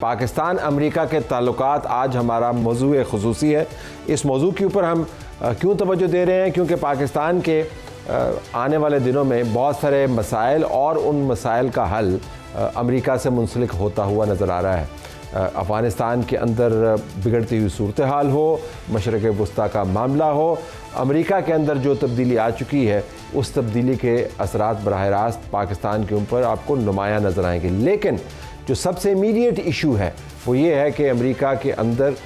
Pakistan America के ताल्लुकात आज हमारा मौजू ख़ुसूसी है। इस मौजू के ऊपर हम क्यों तवज्जो दे रहे हैं? क्योंकि पाकिस्तान के आने वाले दिनों में बहुत सारे मसाइल और उन मसाइल का हल अमेरिका से मुंसलिक होता हुआ नज़र आ रहा है। अफ़गानिस्तान के अंदर बिगड़ती हुई सूरत हाल हो, मशरक़ वस्ता का मामला हो, अमेरिका के अंदर जो तब्दीली आ चुकी है उस तब्दीली के असरात बराह रास्त पाकिस्तान के ऊपर आपको नुमायाँ नज़र आएंगे। लेकिन जो सबसे इमीडिएट इशू है वो ये है कि अमेरिका के अंदर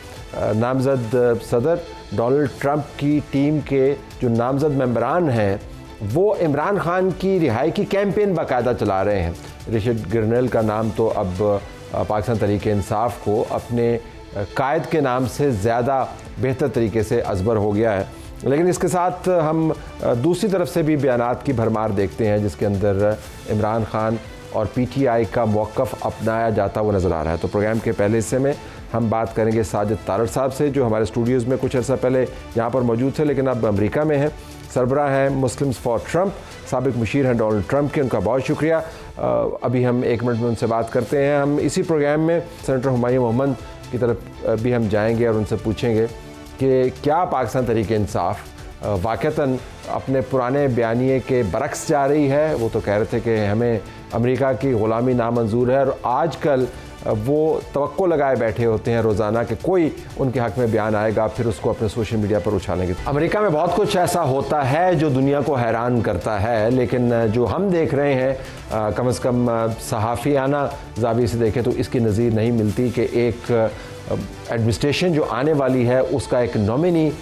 नामज़द सदर डोनाल्ड ट्रंप की टीम के जो नामज़द मेंबरान हैं वो इमरान खान की रिहाई की कैंपेन बाकायदा चला रहे हैं। रिचर्ड ग्रेनेल का नाम तो अब पाकिस्तान तहरीक इंसाफ को अपने कायद के नाम से ज़्यादा बेहतर तरीके से अजबर हो गया है। लेकिन इसके साथ हम दूसरी तरफ से भी बयानात की भरमार देखते हैं जिसके अंदर इमरान खान और पीटीआई का मौक़िफ़ अपनाया जाता हुआ नज़र आ रहा है। तो प्रोग्राम के पहले हिस्से में हम बात करेंगे साजिद तारड़ साहब से, जो हमारे स्टूडियोज़ में कुछ अर्सा पहले यहाँ पर मौजूद थे लेकिन अब अमेरिका में हैं। सरबराह हैं मुस्लिम्स फॉर ट्रंप, साबिक़ मुशीर हैं डोनाल्ड ट्रंप के, उनका बहुत शुक्रिया। अभी हम 1 मिनट में उनसे बात करते हैं। हम इसी प्रोग्राम में सेनेटर हुमायूं मोहम्मद की तरफ भी हम जाएँगे और उनसे पूछेंगे कि क्या पाकिस्तान तहरीक इंसाफ वाक़तन अपने पुराने बयानिए के बरक्स जा रही है। वो तो कह रहे थे कि हमें अमेरिका की ग़ुलामी नामंजूर है और आजकल वो तवक्को लगाए बैठे होते हैं रोज़ाना कि कोई उनके हक़ में बयान आएगा फिर उसको अपने सोशल मीडिया पर उछालेंगे। अमेरिका में बहुत कुछ ऐसा होता है जो दुनिया को हैरान करता है, लेकिन जो हम देख रहे हैं कम से कम सहाफ़ियाना ज़ाविये से देखें तो इसकी नज़ीर नहीं मिलती कि एक एडमिनिस्ट्रेशन जो आने वाली है उसका एक नॉमिनी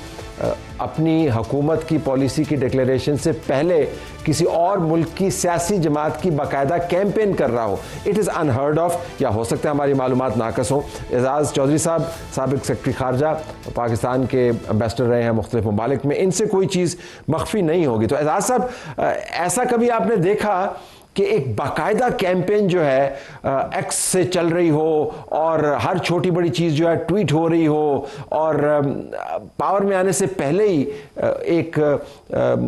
अपनी हुकूमत की पॉलिसी की डिक्लेरेशन से पहले किसी और मुल्क की सियासी जमात की बाकायदा कैंपेन कर रहा हो। It is unheard of. या हो सकता है हमारी मालूमात नाकस हो। एजाज़ चौधरी साहब साबिक़ सेक्रेटरी ख़ारजा पाकिस्तान के एम्बेसडर रहे हैं मुख्तलिफ ममालिक में, इनसे कोई चीज़ मख्फी नहीं होगी। तो एजाज़ साहब, ऐसा कभी आपने देखा कि एक बाकायदा कैंपेन जो है एक्स से चल रही हो और हर छोटी बड़ी चीज़ जो है ट्वीट हो रही हो और पावर में आने से पहले ही एक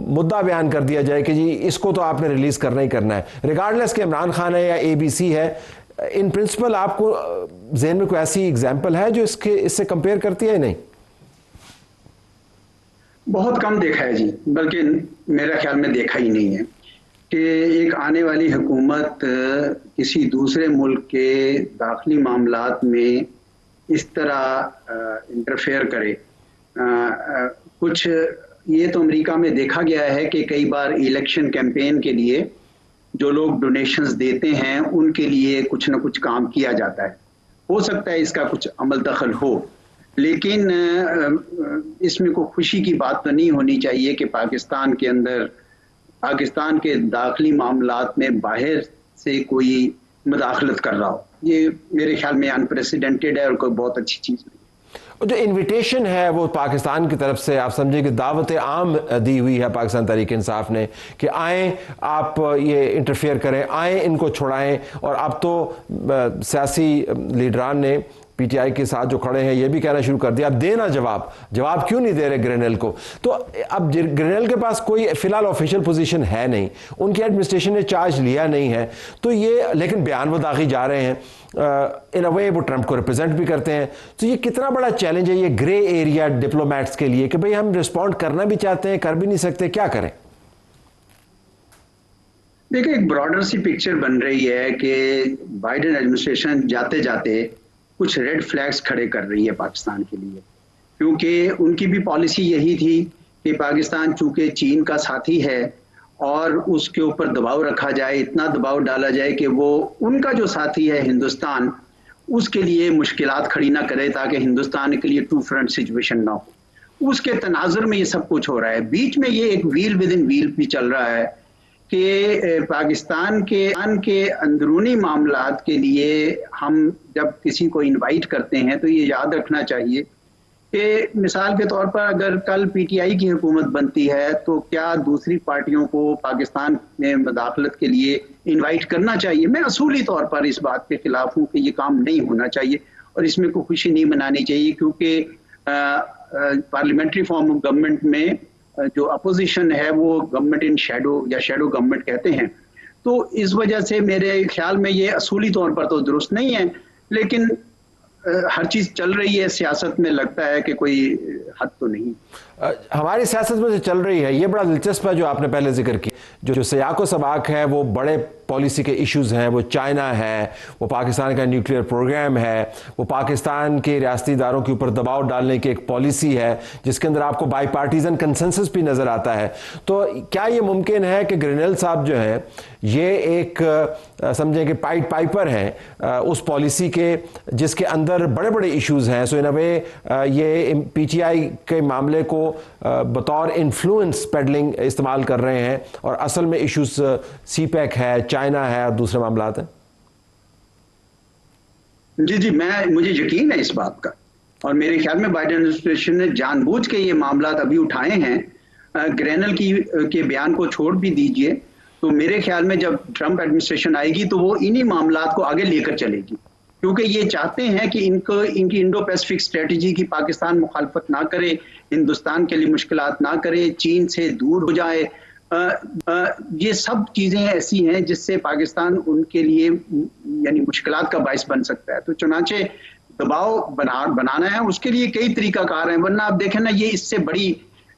मुद्दा बयान कर दिया जाए कि जी इसको तो आपने रिलीज़ करना ही करना है, रिगार्डलेस कि इमरान खान है या ABC है? इन प्रिंसिपल आपको ज़हन में कोई ऐसी एग्जाम्पल है जो इससे कंपेयर करती है? नहीं, बहुत कम देखा है जी, बल्कि मेरा ख्याल में देखा ही नहीं है कि एक आने वाली हुकूमत किसी दूसरे मुल्क के दाखिली मामलात में इस तरह इंटरफेयर करे। कुछ ये तो अमेरिका में देखा गया है कि कई बार इलेक्शन कैंपेन के लिए जो लोग डोनेशंस देते हैं उनके लिए कुछ ना कुछ काम किया जाता है। हो सकता है इसका कुछ अमल दखल हो, लेकिन इसमें कोई खुशी की बात तो नहीं होनी चाहिए कि पाकिस्तान के अंदर पाकिस्तान के दाखिली मामलात में बाहर से कोई मुदाखलत कर रहा हो। ये मेरे ख्याल में अनप्रेसिडेंटेड है और कोई बहुत अच्छी चीज़ नहीं। जो इनविटेशन है वो पाकिस्तान की तरफ से आप समझे कि दावत आम दी हुई है पाकिस्तान तहरीक इंसाफ ने कि आएँ आप ये इंटरफेयर करें, आएँ इनको छुड़ाएं। और अब तो सियासी लीडरान ने पीटीआई के साथ जो खड़े हैं ये भी कहना शुरू कर दिया अब देना जवाब क्यों नहीं दे रहे ग्रेनेल को। तो अब ग्रेनेल के पास कोई फिलहाल ऑफिशियल पोजीशन है नहीं, उनकी एडमिनिस्ट्रेशन ने चार्ज लिया नहीं है, तो ये लेकिन बयान वो दाखिल जा रहे हैं, इन अ वे वो ट्रंप को रिप्रेजेंट भी करते हैं। तो ये कितना बड़ा चैलेंज है ये ग्रे एरिया डिप्लोमेट्स के लिए कि भाई हम रिस्पॉन्ड करना भी चाहते हैं कर भी नहीं सकते, क्या करें? देखिए, एक ब्रॉडर सी पिक्चर बन रही है कि बाइडेन एडमिनिस्ट्रेशन जाते जाते कुछ रेड फ्लैग्स खड़े कर रही है पाकिस्तान के लिए, क्योंकि उनकी भी पॉलिसी यही थी कि पाकिस्तान चूंकि चीन का साथी है और उसके ऊपर दबाव रखा जाए, इतना दबाव डाला जाए कि वो उनका जो साथी है हिंदुस्तान उसके लिए मुश्किलात खड़ी ना करे ताकि हिंदुस्तान के लिए टू फ्रंट सिचुएशन ना हो। उसके तनाजुर में ये सब कुछ हो रहा है। बीच में ये एक व्हील विद इन व्हील भी चल रहा है कि पाकिस्तान के अंदरूनी मामलात के लिए हम जब किसी को इनवाइट करते हैं तो ये याद रखना चाहिए कि मिसाल के तौर पर अगर कल पीटीआई की हुकूमत बनती है तो क्या दूसरी पार्टियों को पाकिस्तान में मुदाखलत के लिए इनवाइट करना चाहिए? मैं असूली तौर पर इस बात के खिलाफ हूँ कि ये काम नहीं होना चाहिए और इसमें कोई खुशी नहीं मनानी चाहिए, क्योंकि पार्लियामेंट्री फॉर्म ऑफ गवर्नमेंट में जो अपोजिशन है वो गवर्नमेंट इन शैडो या शैडो गवर्नमेंट कहते हैं। तो इस वजह से मेरे ख्याल में ये असूली तौर पर तो दुरुस्त नहीं है, लेकिन हर चीज चल रही है सियासत में, लगता है कि कोई हद तो नहीं। हमारी सियासत में जो चल रही है ये बड़ा दिलचस्प है, जो आपने पहले जिक्र की, जो सयाको सबाक है, वो बड़े पॉलिसी के इश्यूज हैं, वो चाइना है, वो पाकिस्तान का न्यूक्लियर प्रोग्राम है, वो पाकिस्तान के रियासती इदारों के ऊपर दबाव डालने की एक पॉलिसी है जिसके अंदर आपको बाई पार्टीजन कंसेंसस भी नजर आता है। तो क्या ये मुमकिन है कि ग्रिनेल साहब जो है ये एक समझें कि पाइट पाइपर हैं उस पॉलिसी के जिसके अंदर बड़े बड़े इश्यूज हैं, सो इन अ वे ये पीटीआई के मामले को बतौर इन्फ्लुएंस पेडलिंग इस्तेमाल कर रहे हैं और असल में इश्यूज सीपैक है, चाइना है और दूसरे मामला हैं? जी, मुझे यकीन है इस बात का, और मेरे ख्याल में बाइडेन एडमिनिस्ट्रेशन ने जानबूझ के ये मामला अभी उठाए हैं। ग्रेनल के बयान को छोड़ भी दीजिए, तो मेरे ख्याल में जब ट्रंप एडमिनिस्ट्रेशन आएगी तो वो इन्हीं मामलात को आगे लेकर चलेगी, क्योंकि ये चाहते हैं कि इनकी इंडो पैसिफिक स्ट्रेटजी की पाकिस्तान मुखालफत ना करे, हिंदुस्तान के लिए मुश्किलात ना करे, चीन से दूर हो जाए। ये सब चीजें ऐसी हैं जिससे पाकिस्तान उनके लिए यानी मुश्किलात का बायस बन सकता है। तो चुनाचे दबाव बनाना है, उसके लिए कई तरीकाकार हैं, वरना आप देखें ना, ये इससे बड़ी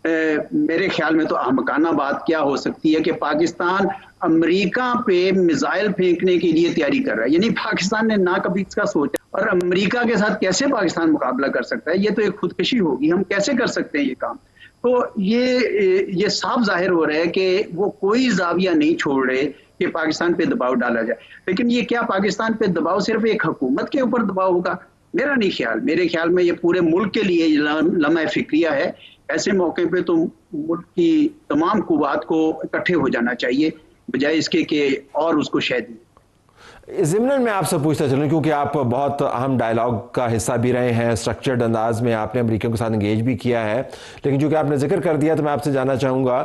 मेरे ख्याल में तो अहमकाना बात क्या हो सकती है कि पाकिस्तान अमेरिका पे मिसाइल फेंकने के लिए तैयारी कर रहा है। यानी पाकिस्तान ने ना कभी इसका सोचा, और अमेरिका के साथ कैसे पाकिस्तान मुकाबला कर सकता है, ये तो एक खुदकशी होगी। हम कैसे कर सकते हैं ये काम? तो ये साफ जाहिर हो रहा है कि वो कोई जाविया नहीं छोड़ रहे कि पाकिस्तान पे दबाव डाला जाए। लेकिन ये क्या पाकिस्तान पे दबाव सिर्फ एक हुकूमत के ऊपर दबाव होगा? मेरा नहीं ख्याल। मेरे ख्याल में ये पूरे मुल्क के लिए लम्हा फिक्रिया है। ऐसे मौके पे तो मुल्क की तमाम कुव्वात को इकट्ठे हो जाना चाहिए, बजाय इसके कि और उसको शह दी। ज़िमनन मैं आपसे पूछता चलूँ, क्योंकि आप बहुत अहम डायलॉग का हिस्सा भी रहे हैं, स्ट्रक्चर्ड अंदाज में आपने अमेरिकियों के साथ इंगेज भी किया है, लेकिन चूँकि आपने जिक्र कर दिया तो मैं आपसे जानना चाहूँगा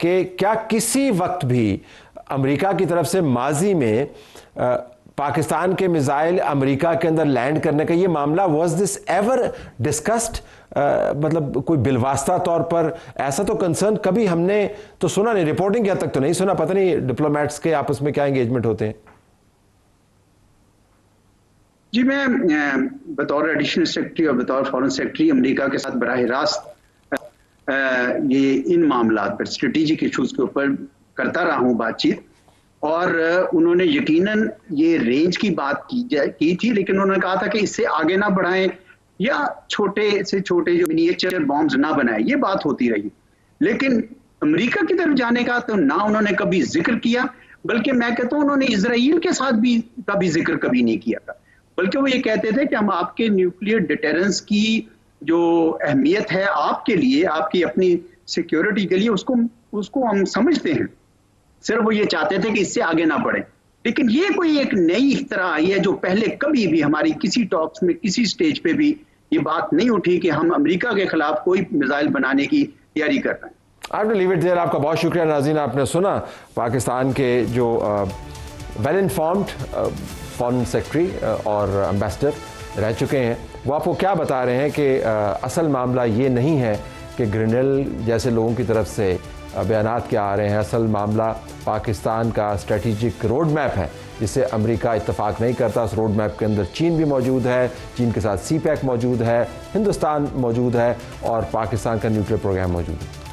कि क्या किसी वक्त भी अमेरिका की तरफ से माजी में पाकिस्तान के मिसाइल अमेरिका के अंदर लैंड करने का ये मामला, वाज दिस एवर डिस्कस्ड? मतलब कोई बिलवास्ता तौर पर ऐसा तो कंसर्न कभी हमने तो सुना नहीं, रिपोर्टिंग के हद तक तो नहीं सुना, पता नहीं डिप्लोमेट्स के आपस में क्या एंगेजमेंट होते हैं। जी, मैं बतौर एडिशनल सेक्रेटरी और बतौर फॉरेन सेक्रेटरी अमेरिका के साथ बराह रास्त ये इन मामलात पर, स्ट्रेटेजिक इशूज के ऊपर करता रहा हूँ बातचीत, और उन्होंने यकीनन ये रेंज की बात की थी, लेकिन उन्होंने कहा था कि इससे आगे ना बढ़ाएं या छोटे से छोटे जो मिनिएचर बॉम्ब्स ना बनाए, ये बात होती रही। लेकिन अमेरिका की तरफ जाने का तो ना उन्होंने कभी जिक्र किया, बल्कि मैं कहता हूँ उन्होंने इजराइल के साथ भी कभी जिक्र कभी नहीं किया था। बल्कि वो ये कहते थे कि हम आपके न्यूक्लियर डिटेरेंस की जो अहमियत है आपके लिए, आपकी अपनी सिक्योरिटी के लिए, उसको हम समझते हैं। सिर्फ वो ये चाहते थे कि इससे आगे ना बढ़े। लेकिन ये कोई एक नई इख्तरा आई है जो पहले कभी भी हमारी किसी टॉक्स में, किसी स्टेज पे भी ये बात नहीं उठी कि हम अमेरिका के खिलाफ कोई मिसाइल बनाने की तैयारी कर रहे हैं। आपने लीव इट देयर। आपका बहुत शुक्रिया। नाज़रीन, आपने सुना पाकिस्तान के जो वेल इन्फॉर्म्ड फॉरेन सेक्रेटरी और एम्बेसडर रह चुके हैं, वो आपको क्या बता रहे हैं कि असल मामला ये नहीं है कि ग्रिनेल जैसे लोगों की तरफ से बयानात क्या आ रहे हैं। असल मामला पाकिस्तान का स्ट्रेटेजिक रोड मैप है जिससे अमेरिका इत्तेफाक नहीं करता। उस रोड मैप के अंदर चीन भी मौजूद है, चीन के साथ सीपैक मौजूद है, हिंदुस्तान मौजूद है और पाकिस्तान का न्यूक्लियर प्रोग्राम मौजूद है।